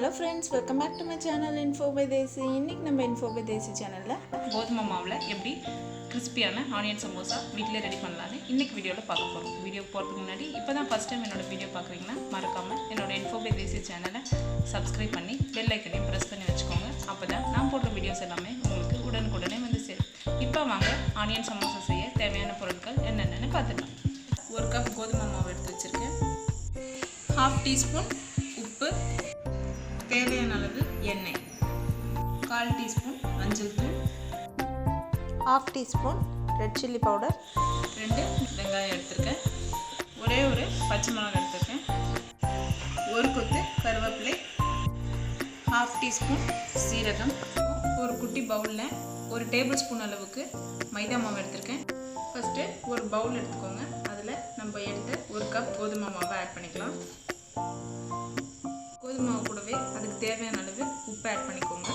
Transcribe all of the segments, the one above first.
Hello friends, welcome back to my channel Info by Desi. இன்னைக்கு நம்ம Info by Desi சேனல்ல கோதுமை மாவுல எப்படி கிறிஸ்பியான ஆனியன் சமோசா வீட்லயே ரெடி பண்ணலாம்னு இன்னைக்கு வீடியோல பார்க்க போறோம். வீடியோ போறதுக்கு முன்னாடி இப்போதான் ஃபர்ஸ்ட் டைம் என்னோட வீடியோ பார்க்கறீங்கன்னா மறக்காம என்னோட Info by Desi சேனலை சப்ஸ்கிரைப் பண்ணி பெல் ஐகானையும் பிரஸ் பண்ணி வச்சுக்கோங்க. அப்பதான் நான் போடுற வீடியோஸ் எல்லாமே உங்களுக்கு உடனுக்குடனே வந்து சேரும். இப்போ வாங்க ஆனியன் சமோசா செய்ய தேவையான பொருட்கள் என்னென்னன்னு பார்த்துக்கலாம். 1 கப் கோதுமை மாவு எடுத்து வச்சிருக்கேன். 1/2 டீஸ்பூன் உப்பு, தேவையான அளவு எண்ணெய், 1/4 டீஸ்பூன் மஞ்சள் தூள், 1/2 டீஸ்பூன் ரெட் சில்லி பவுடர், 2 வெங்காயம் எடுத்துருக்கேன், ஒரே ஒரு பச்சை மிளகாய் எடுத்துருக்கேன், ஒரு கொத்து கருவேப்பிலை, 1/2 டீஸ்பூன் சீரகம், ஒரு குட்டி பவுலில் 1 டேபிள் ஸ்பூன் அளவுக்கு மைதா மாவு எடுத்துருக்கேன். ஃபஸ்ட்டு ஒரு பவுல் எடுத்துக்கோங்க. அதில் நம்ம எடுத்த 1 கப் கோதுமை மாவை ஆட் பண்ணிக்கலாம். கோதுமை மாவு கூடவே அதுக்கு தேவையான அளவு உப்பு ஆட் பண்ணிக்கோங்க.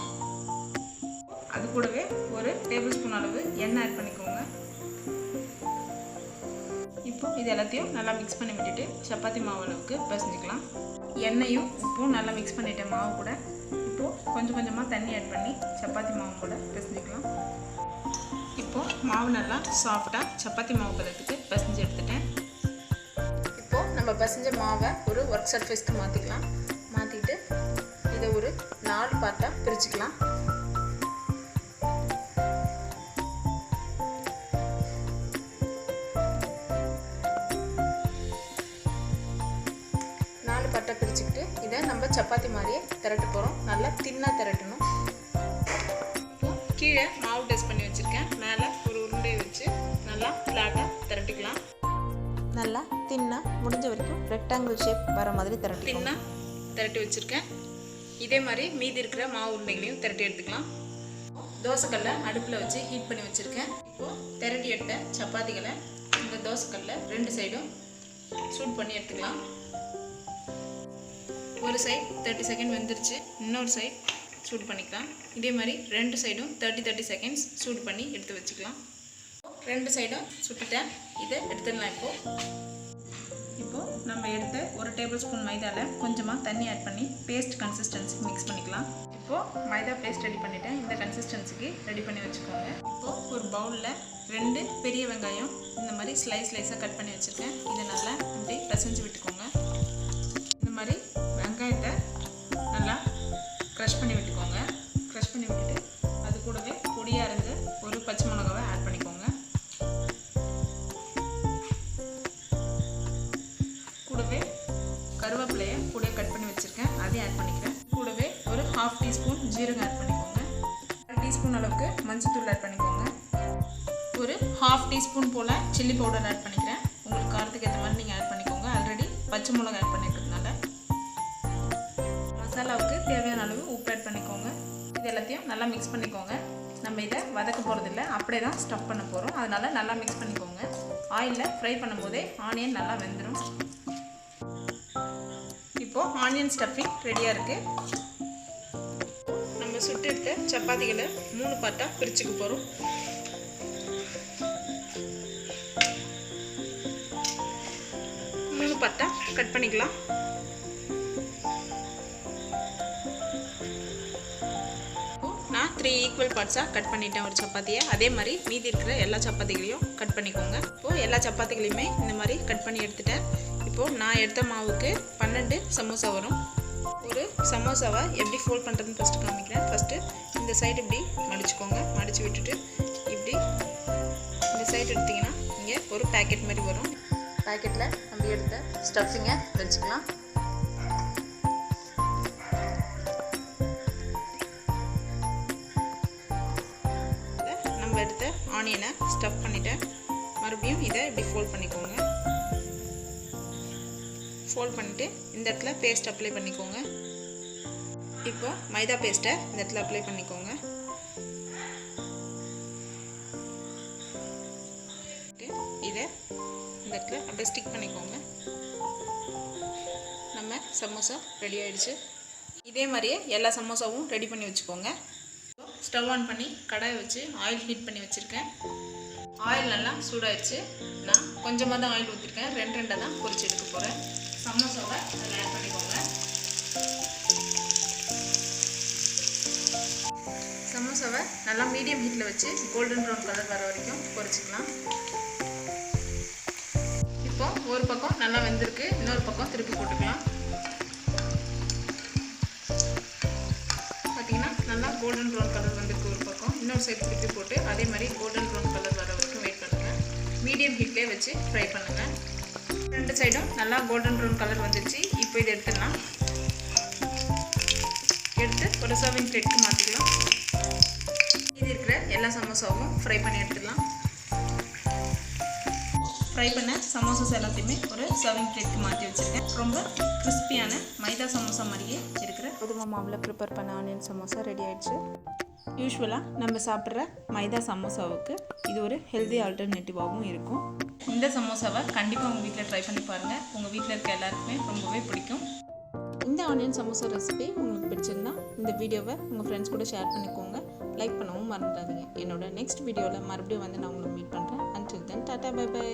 அது கூடவே ஒரு டேபிள் ஸ்பூன் அளவு எண்ணெய் ஆட் பண்ணிக்கோங்க. இப்போ இது எல்லாத்தையும் நல்லா மிக்ஸ் பண்ணி விட்டுட்டு சப்பாத்தி மாவு அளவுக்கு பிசைஞ்சிக்கலாம். எண்ணெயும் உப்பும் நல்லா மிக்ஸ் பண்ணிட்ட மாவு கூட இப்போது கொஞ்சம் கொஞ்சமாக தண்ணி ஆட் பண்ணி சப்பாத்தி மாவு கூட பிசைஞ்சிக்கலாம். இப்போது மாவு நல்லா சாஃப்டாக சப்பாத்தி மாவு பதத்துக்கு பிசைஞ்சு எடுத்துட்டேன். இப்போது நம்ம பிசைஞ்ச மாவை ஒரு ஒர்க் சர்ஃபேஸ்க்கு மாற்றிக்கலாம். மாற்றிட்டு இதை ஒரு 4 பார்ட்டாக பிரிச்சுக்கலாம். பிரிச்சுக்கிட்டு இதை நம்ம சப்பாத்தி மாதிரியே திரட்ட போகிறோம். நல்லா தின்னாக திரட்டணும். கீழே மாவு டெஸ்ட் பண்ணி வச்சுருக்கேன். மேலே ஒரு உருண்டையை வச்சு நல்லா ஃப்ளாட்டாக திரட்டிக்கலாம். நல்லா தின்னாக முடிஞ்ச வரைக்கும் ரெக்டாங்கிள் ஷேப் வர மாதிரி தின்னாக திரட்டி வச்சுருக்கேன். இதே மாதிரி மீதி இருக்கிற மாவு உருண்டைகளையும் திரட்டி எடுத்துக்கலாம். தோசைக்கல்லை அடுப்பில் வச்சு ஹீட் பண்ணி வச்சுருக்கேன். இப்போது திரட்டி எடுத்த சப்பாத்திகளை இந்த தோசைக்கல்லை 2 சைடும் சூட் பண்ணி எடுத்துக்கலாம். ஒரு சைட் 30 செகண்ட் வெந்துருச்சு. இன்னொரு சைட் சூட் பண்ணிக்கலாம். இதே மாதிரி 2 சைடும் 30 செகண்ட்ஸ் சூட் பண்ணி எடுத்து வச்சுக்கலாம். 2 சைடும் சுட்டுட்டேன். இதை எடுத்துடலாம். இப்போது நம்ம எடுத்த 1 டேபிள் ஸ்பூன் மைதாவில் கொஞ்சமாக தண்ணி ஆட் பண்ணி பேஸ்ட் கன்சிஸ்டன்சி மிக்ஸ் பண்ணிக்கலாம். இப்போது மைதா பேஸ்ட் ரெடி பண்ணிவிட்டேன். இந்த கன்சிஸ்டன்சிக்கு ரெடி பண்ணி வச்சுக்கோங்க. இப்போது ஒரு பவுலில் 2 பெரிய வெங்காயம் இந்த மாதிரி ஸ்லைஸாக கட் பண்ணி வச்சுருக்கேன். இதை நல்லா இப்படி பிசைஞ்சு விட்டுக்கோங்க. இந்த மாதிரி வெங்காயத்தை நல்லா க்ரஷ் பண்ணி விட்டுக்கோங்க. க்ரஷ் பண்ணி விட்டுட்டு அது கூடவே பொடியாக இருந்து ஒரு பச்சை மிளகாவை ஆட் பண்ணிக்கோங்க. கூடவே கருவேப்பிலையை கூட கட் பண்ணி வச்சுருக்கேன். அதையும் ஆட் பண்ணிக்கிறேன். கூடவே ஒரு 1/2 டீஸ்பூன் ஜீரகம் ஆட் பண்ணிக்கோங்க. 1 டீஸ்பூன் அளவுக்கு மஞ்சள் தூள் ஆட் பண்ணிக்கோங்க. ஒரு 1/2 டீஸ்பூன் போல் சில்லி பவுடர் ஆட் பண்ணிக்கிறேன். உங்களுக்கு காரத்துக்கு ஏற்ற மாதிரி நீங்கள் ஆட் பண்ணிக்கோங்க. ஆல்ரெடி பச்சை மிளகாய் ஆட் பண்ணிக்கிறதுனால மசாலாவுக்கு தேவையான அளவு உப்பு ஆட் பண்ணிக்கோங்க. இது எல்லாத்தையும் நல்லா மிக்ஸ் பண்ணிக்கோங்க. நம்ம இதை வதக்க போகிறதில்ல, அப்படியே தான் ஸ்டஃப் பண்ண போகிறோம். அதனால் நல்லா மிக்ஸ் பண்ணிக்கோங்க. ஆயிலில் ஃப்ரை பண்ணும்போதே ஆனியன் நல்லா வெந்துடும். இப்போது ஆனியன் ஸ்டஃபிங் ரெடியாக இருக்குது. நம்ம சுட்டு எடுத்த சப்பாத்திகளை 3 பார்ட்டாக பிரிச்சுக்க போகிறோம். கட் பண்ணிக்கலாம். நான் 3 ஈக்குவல் பார்ட்ஸாக கட் பண்ணிட்டேன் ஒரு சப்பாத்தியை. அதே மாதிரி மீதி இருக்கிற எல்லா சப்பாத்திகளையும் கட் பண்ணிக்கோங்க. இப்போது எல்லா சப்பாத்திகளையுமே இந்த மாதிரி கட் பண்ணி எடுத்துட்டேன். இப்போது நான் எடுத்த மாவுக்கு 12 சமோசா வரும். ஒரு சமோசாவை எப்படி ஃபோல்ட் பண்ணுறதுன்னு ஃபஸ்ட்டு காமிக்கிறேன். ஃபஸ்ட்டு இந்த சைடு இப்படி மடிச்சுக்கோங்க. மடித்து விட்டுட்டு இப்படி இந்த சைடு எடுத்திங்கன்னா இங்கே ஒரு பேக்கெட் மாதிரி வரும். பேக்கெட்டில் நம்ம எடுத்த ஸ்டஃபிங்கை வச்சுக்கலாம். நம்ம எடுத்த ஆனியனை ஸ்டஃப் பண்ணிவிட்டேன். மறுபடியும் இதை இப்படி ஃபோல்ட் பண்ணிக்கோங்க. ஃபோல்ட் பண்ணிவிட்டு இந்த இடத்துல பேஸ்ட் அப்ளை பண்ணிக்கோங்க. இப்போ மைதா பேஸ்ட்டை இந்த இடத்துல அப்ளை பண்ணிக்கோங்க. இதை இந்த இடத்துல அப்படியே ஸ்டிக் பண்ணிக்கோங்க. நம்ம சமோசா ரெடி ஆகிடுச்சு. இதே மாதிரியே எல்லா சமோசாவும் ரெடி பண்ணி வச்சுக்கோங்க. ஸ்டவ் ஆன் பண்ணி கடாயை வச்சு ஆயில் ஹீட் பண்ணி வச்சுருக்கேன். ஆயில் நல்லா சூடாகிடுச்சு. நான் கொஞ்சமாக தான் ஆயில் ஊற்றிருக்கேன். 2 தான் பொரிச்சு எடுக்க போகிறேன். சமோசாவை அதில் ஆட் பண்ணிக்கோங்க. சமோசாவை நல்லா மீடியம் ஹீட்டில் வச்சு கோல்டன் ப்ரௌன் கலர் வர வரைக்கும் பொரிச்சிக்கலாம். இப்போ ஒரு பக்கம் நல்லா வெந்திருக்கு, இன்னொரு பக்கம் திருப்பி போட்டுக்கலாம். பார்த்தீங்கன்னா நல்லா கோல்டன் ப்ரௌன் கலர் வந்திருக்கு ஒரு பக்கம். இன்னொரு சைடு திருப்பி போட்டு அதே மாதிரி கோல்டன் ப்ரௌன் கலர் வர வரைக்கும் வெயிட் பண்ணுங்கள். மீடியம் ஹீட்லேயே வச்சு ஃப்ரை பண்ணுங்கள். ரெண்டு சைடும் நல்லா கோல்டன் ப்ரௌன் கலர் வந்துடுச்சு. இப்போ இதை எடுத்துடலாம். எடுத்து ஒரு சர்விங் பிளேட்க்கு மாற்றிக்கலாம். இது இருக்கிற எல்லா சமோசாவும் ஃப்ரை பண்ணி எடுத்துடலாம். ஃப்ரை பண்ண சமோசாஸ் எல்லாத்தையுமே ஒரு சர்விங் பிளேட்க்கு மாற்றி வச்சுருக்கேன். ரொம்ப கிறிஸ்பியான மைதா சமோசா மாதிரியே இருக்கிற கோதுமை மாவில் ப்ரிப்பேர் பண்ண ஆனியன் சமோசா ரெடி ஆகிடுச்சு. யூஸ்வலாக நம்ம சாப்பிட்ற மைதா சமோசாவுக்கு இது ஒரு ஹெல்தி ஆல்டர்னேட்டிவாகவும் இருக்கும். இந்த சமோசாவை கண்டிப்பாக உங்கள் வீட்டில் ட்ரை பண்ணி பாருங்கள். உங்கள் வீட்டில் இருக்க எல்லாருக்குமே ரொம்பவே பிடிக்கும். இந்த ஆனியன் சமோசா ரெசிபி உங்களுக்கு பிடிச்சிருந்தா இந்த வீடியோவை உங்கள் ஃப்ரெண்ட்ஸ் கூட ஷேர் பண்ணிக்கோங்க. லைக் பண்ணவும் மறந்துடாதீங்க. என்னோட நெக்ஸ்ட் வீடியோவில் மறுபடியும் வந்து நான் உங்களை மீட் பண்ணுறேன். Until then, tata, bye by.